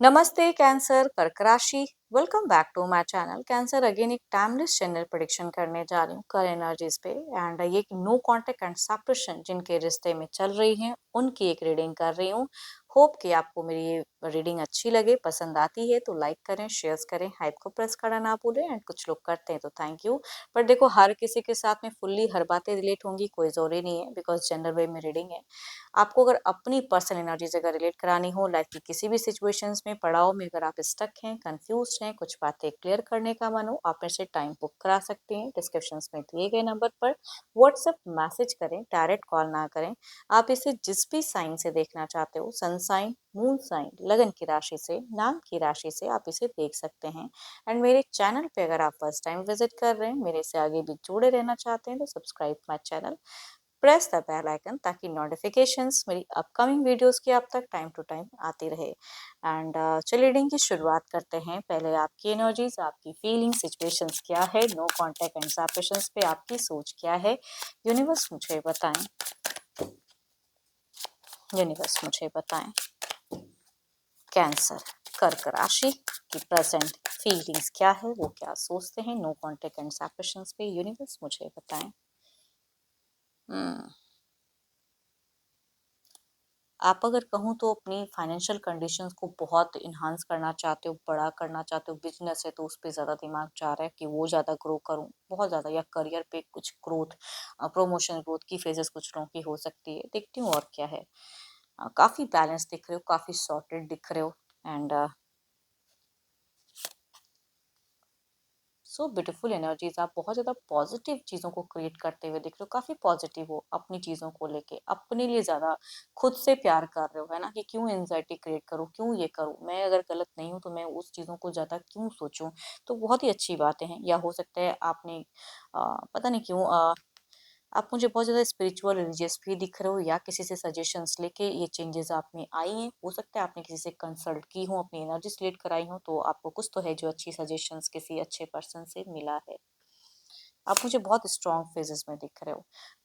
नमस्ते कैंसर कर्क राशि। Welcome back to my channel. Cancer again एक टाइमलेस चैनल प्रेडिक्शन करने जा रही हूँ कर एनर्जीज पे एंड ये नो कांटेक्ट एंड सेपरेशन जिनके रिश्ते में चल रही हैं उनकी एक रीडिंग कर रही हूँ। होप कि आपको मेरी ये रीडिंग अच्छी लगे, पसंद आती है तो लाइक करें, शेयर करें, हाइप को प्रेस करना ना भूलें एंड कुछ लोग करते हैं तो थैंक यू। पर देखो हर किसी के साथ में फुल्ली हर बातें रिलेट होंगी कोई जरूरी नहीं है बिकॉज जनरल वे में रीडिंग है। आपको अगर अपनी पर्सनल एनर्जी से अगर रिलेट करानी हो लाइफ की किसी भी सिचुएशंस में पड़ाव में अगर आप स्टक हैं, कंफ्यूज हैं, कुछ बातें क्लियर करने का मन हो, आप मेरे से टाइम बुक करा सकते हैं। डिस्क्रिप्शन में दिए गए नंबर पर व्हाट्सएप मैसेज करें, डायरेक्ट कॉल ना करें। आप इसे जिस भी साइन से देखना चाहते हो, सन साइन, मून साइन, लगन की राशि से, नाम की राशि से आप इसे देख सकते हैं। एंड मेरे चैनल पे अगर आप फर्स्ट टाइम विजिट कर रहे हैं, मेरे से आगे भी जुड़े रहना चाहते हैं तो subscribe my channel, press the bell icon ताकि नोटिफिकेशंस मेरी अपकमिंग वीडियोस की आप तक टाइम टू टाइम आती रहे। एंड चलिए रीडिंग की शुरुआत करते हैं। पहले आपकी एनर्जीज, आपकी फीलिंग, सिचुएशंस क्या है, नो कांटेक्ट एंड सेपरेशंस पे आपकी सोच क्या है, यूनिवर्स मुझे बताएं। यूनिवर्स मुझे बताएं कैंसर कर्क राशि की प्रेजेंट फीलिंग्स क्या है, वो क्या सोचते हैं, नो कांटेक्ट एंड सेपरेशंस पे यूनिवर्स मुझे बताएं। आप अगर कहूँ तो अपनी फाइनेंशियल कंडीशंस को बहुत इन्हांस करना चाहते हो, बड़ा करना चाहते हो, बिजनेस है तो उस पर ज़्यादा दिमाग जा रहा है कि वो ज़्यादा ग्रो करूँ बहुत ज़्यादा, या करियर पे कुछ ग्रोथ, प्रमोशन ग्रोथ की फेजेस कुछ लोगों की हो सकती है। देखती हूँ और क्या है। काफ़ी बैलेंस दिख रहे हो, काफ़ी सॉर्टेड दिख रहे हो एंड सो ब्यूटीफुल एनर्जीज। आप बहुत ज़्यादा पॉजिटिव चीज़ों को क्रिएट करते हुए दिख रहे हो, काफ़ी पॉजिटिव हो अपनी चीज़ों को लेके, अपने लिए ज़्यादा खुद से प्यार कर रहे हो, है ना, कि क्यों एंजाइटी क्रिएट करूँ, क्यों ये करूँ, मैं अगर गलत नहीं हूँ तो मैं उस चीज़ों को ज़्यादा क्यों सोचूं। तो बहुत ही अच्छी बातें हैं। या हो सकता है आपने पता नहीं क्यों आप मुझे बहुत ज़्यादा स्पिरिचुअल रिलीजियस भी दिख रहे हो, या किसी से सजेशंस लेके ये चेंजेस आप में आई हैं। हो सकता है आपने किसी से कंसल्ट की हो, अपनी एनर्जी रिलेट कराई हो, तो आपको कुछ तो है जो अच्छी सजेशंस किसी अच्छे पर्सन से मिला है। आप मुझे बहुत स्ट्रॉन्ग फेजेस में दिख रहे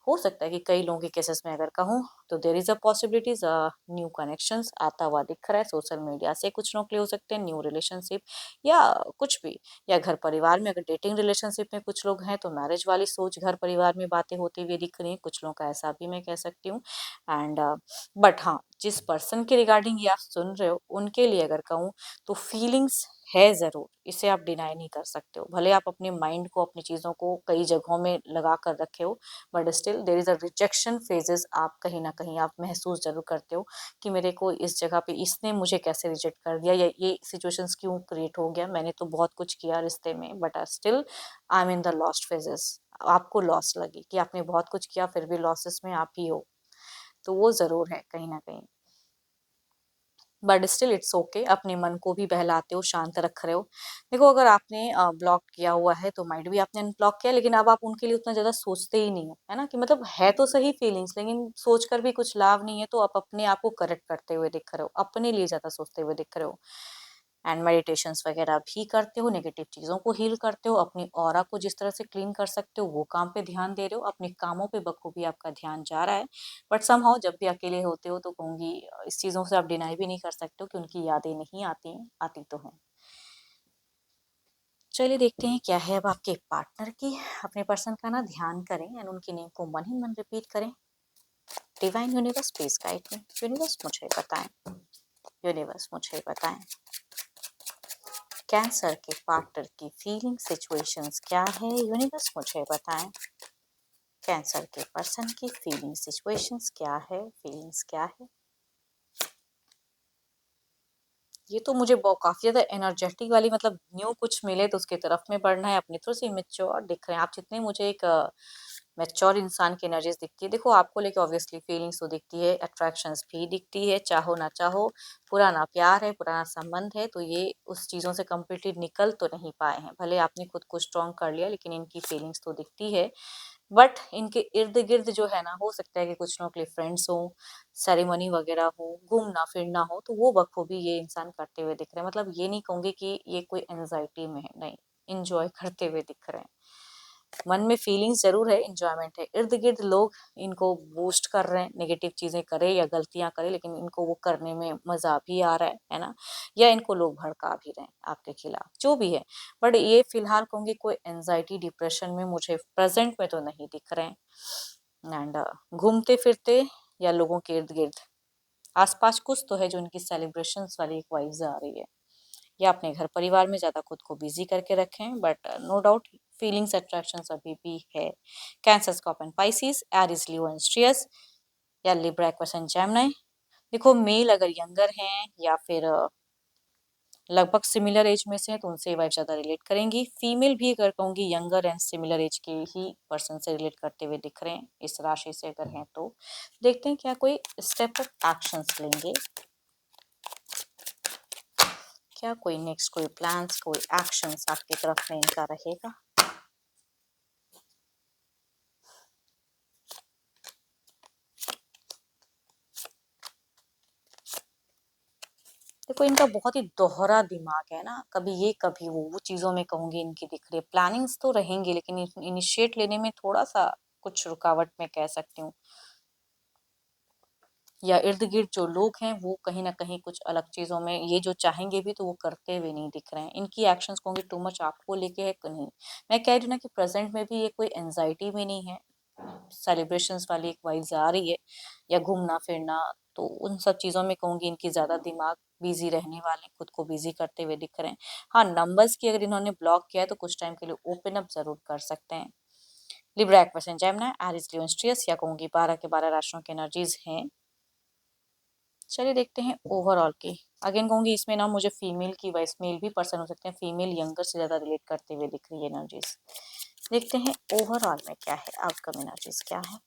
हो सकता है कि कई लोगों के केसेस में अगर कहूँ तो there is a possibilities new connections आता हुआ दिख रहा है। सोशल मीडिया से कुछ लोग के लिए हो सकते हैं न्यू रिलेशनशिप या कुछ भी, या घर परिवार में अगर डेटिंग रिलेशनशिप में कुछ लोग हैं तो मैरिज वाली सोच घर परिवार में बातें होती हुई दिख रही हैं। कुछ लोगों का ऐसा भी मैं कह सकती हूँ। एंड बट हाँ, जिस पर्सन के रिगार्डिंग ये आप सुन रहे हो उनके लिए अगर कहूँ तो फीलिंग्स है ज़रूर, इसे आप डिनाई नहीं कर सकते हो। भले आप अपने माइंड को, अपनी चीज़ों को कई जगहों में लगा कर रखे हो, but still there is a rejection phases. आप कहीं ना कहीं आप महसूस जरूर करते हो कि मेरे को इस जगह पे इसने मुझे कैसे रिजेक्ट कर दिया, या ये सिचुएशंस क्यों क्रिएट हो गया, मैंने तो बहुत कुछ किया रिश्ते में but still I am in the lost phases. आपको लॉस लगी कि आपने बहुत कुछ किया फिर भी लॉसेस में आप ही हो, तो वो ज़रूर है कहीं ना कहीं। बट स्टिल इट्स ओके, अपने मन को भी बहलाते हो, शांत रख रहे हो। देखो अगर आपने ब्लॉक किया हुआ है तो माइंड भी आपने अनब्लॉक किया, लेकिन अब आप उनके लिए उतना ज्यादा सोचते ही नहीं हो, है ना, कि मतलब है तो सही फीलिंग्स लेकिन सोच कर भी कुछ लाभ नहीं है, तो आप अपने आप को करेक्ट करते हुए दिख रहे हो, अपने लिए ज्यादा सोचते हुए दिख रहे हो। एंड मेडिटेशंस वगैरह भी करते हो, नेगेटिव चीज़ों को हील करते हो, अपनी ऑरा को जिस तरह से क्लीन कर सकते हो वो काम पे ध्यान दे रहे हो, अपने कामों पे बखूबी आपका ध्यान जा रहा है। बट समहाउ जब भी अकेले होते हो तो कहूँगी इस चीज़ों से आप डिनाई भी नहीं कर सकते हो कि उनकी यादें नहीं आती हैं, आती तो हैं। चलिए देखते हैं क्या है अब आपके पार्टनर की। अपने पर्सन का ना ध्यान करें एंड उनकी नेम को मन ही मन रिपीट करें। Divine universe please guide me. Universe मुझे बताएं। यूनिवर्स मुझे बताएं कैंसर के पार्टनर की फीलिंग सिचुएशंस क्या है, यूनिवर्स मुझे बताएं। कैंसर के पर्सन की फीलिंग सिचुएशंस क्या है, फीलिंग्स क्या है। ये तो मुझे काफी ज्यादा एनर्जेटिक वाली, मतलब न्यू कुछ मिले तो उसकी तरफ में बढ़ना है, अपनी थोड़ी सी मेच्योर दिख रहे हैं आप। जितने मुझे एक मैच्योर इंसान की एनर्जीज दिखती है, देखो आपको लेके ऑब्वियसली फीलिंग्स तो दिखती है, अट्रैक्शंस भी दिखती है, चाहो ना चाहो। पुराना प्यार है, पुराना संबंध है, तो ये उस चीज़ों से कम्प्लीटली निकल तो नहीं पाए हैं। भले आपने खुद को स्ट्रॉन्ग कर लिया लेकिन इनकी फीलिंग्स तो दिखती है। बट इनके इर्द गिर्द जो है ना, हो सकता है कि कुछ लोगों के लिए फ्रेंड्स हो, सेरेमनी वगैरह हो, घूमना फिरना हो, तो वो बखूबी ये इंसान करते हुए दिख रहे हैं। मतलब ये नहीं कहूंगी कि ये कोई एंजाइटी में है, नहीं, इंजॉय करते हुए दिख रहे हैं। मन में फीलिंग्स जरूर है, इंजॉयमेंट है, इर्द गिर्द लोग इनको बूस्ट कर रहे हैं, नेगेटिव चीजें करे या गलतियां करे, लेकिन इनको वो करने में मजा भी आ रहा है ना, या इनको लोग भड़का भी रहे हैं आपके खिलाफ, जो भी है। बट ये फिलहाल कहूंगी कोई एंजाइटी डिप्रेशन में मुझे प्रेजेंट में तो नहीं दिख रहे हैं। एंड घूमते फिरते या लोगों के इर्द गिर्द आसपास कुछ तो है जो इनकी सेलिब्रेशंस वाली एक वाइब्स आ रही है, या अपने घर परिवार में ज्यादा खुद को बिजी करके रखें, but no doubt feelings attractions अभी भी है। Cancer, scorpion, Pisces, Aries, Leo and स्ट्रियस या लिब्रा, एक्वेरियस एंड जेमिनी। देखो मेल अगर यंगर हैं या फिर लगभग सिमिलर एज में से हैं तो उनसे वाइफ ज्यादा रिलेट करेंगी। फीमेल भी अगर कहूंगी यंगर एंड सिमिलर एज के ही पर्सन से रिलेट करते हुए दिख रहे हैं इस राशि से अगर हैं तो। देखते हैं क्या कोई स्टेप अप एक्शंस लेंगे, क्या कोई नेक्स्ट कोई प्लान्स कोई एक्शंस आपकी तरफ में इनका रहेगा। देखो इनका बहुत ही दोहरा दिमाग है ना, कभी ये कभी वो चीजों में कहूंगी इनकी दिख रही है। प्लानिंग्स तो रहेंगी लेकिन इनिशिएट लेने में थोड़ा सा कुछ रुकावट में कह सकती हूँ, या इर्द गिर्द जो लोग हैं वो कहीं ना कहीं कुछ अलग चीजों में ये जो चाहेंगे भी तो वो करते हुए नहीं दिख रहे हैं। इनकी एक्शंस कहूंगी टू मच आपको लेके है कि नहीं। मैं कह रही हूँ ना कि प्रेजेंट में भी ये कोई एंजाइटी में नहीं है, सेलिब्रेशंस वाली एक वाइब्स आ रही है, या घूमना फिरना, तो उन सब चीजों में कहूंगी इनकी ज्यादा दिमाग बिजी रहने वाले, खुद को बिजी करते हुए दिख रहे हैं। हाँ, नंबर्स की अगर इन्होंने ब्लॉक किया है तो कुछ टाइम के लिए ओपन अप जरूर कर सकते हैं। Libra, Aquarius and Gemini, Aries, Leo and स्ट्रियस या कहूंगी 12 के 12 राशियों की एनर्जीज हैं। चलिए देखते हैं ओवरऑल की। अगेन कहूंगी इसमें ना मुझे फीमेल की वॉइस, मेल भी पर्सन हो सकते हैं, फीमेल यंगर से ज्यादा रिलेट करते हुए दिख रही है एनर्जीज। देखते हैं ओवरऑल में क्या है, आउटकम एनर्जीज क्या है,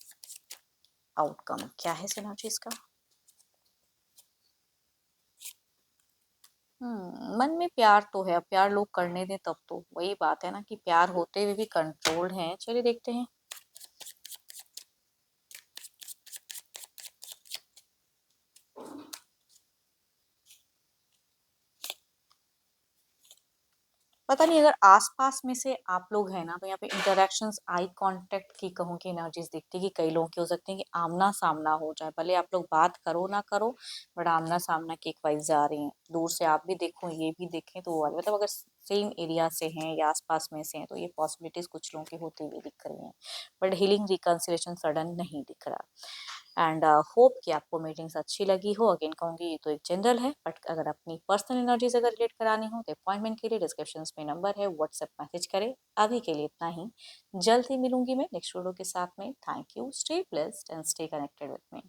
आउटकम क्या है इस एनर्जीज का। मन में प्यार तो है, अब प्यार लोग करने दें तब तो, वही बात है ना कि प्यार होते हुए भी कंट्रोल्ड हैं। चलिए देखते हैं। पता नहीं अगर आसपास में से आप लोग हैं ना तो यहाँ पे इंटरेक्शंस, आई कांटेक्ट की कहूँ कि एनर्जीज दिखती है कि कई लोगों की हो सकती है कि आमना सामना हो जाए, भले आप लोग बात करो ना करो, बट आमना सामना की एक वाइब्स आ रही हैं। दूर से आप भी देखो ये भी देखें तो वो वाली, मतलब अगर सेम एरिया से हैं या आसपास में से हैं तो ये पॉसिबिलिटीज कुछ लोगों की होती हुई दिख रही हैं, बट हीलिंग रिकंसिलेशन सडन नहीं दिख रहा। एंड होप कि आपको मीटिंग्स अच्छी लगी हो। अगेन कहूंगी ये तो एक जनरल है, बट अगर अपनी पर्सनल एनर्जीज अगर रिलेट करानी हो तो अपॉइंटमेंट के लिए डिस्क्रिप्शन में नंबर है, व्हाट्सएप मैसेज करें। अभी के लिए इतना ही, जल्द ही मिलूंगी मैं नेक्स्ट वीडियो के साथ में। Thank you, stay blessed and stay connected with me.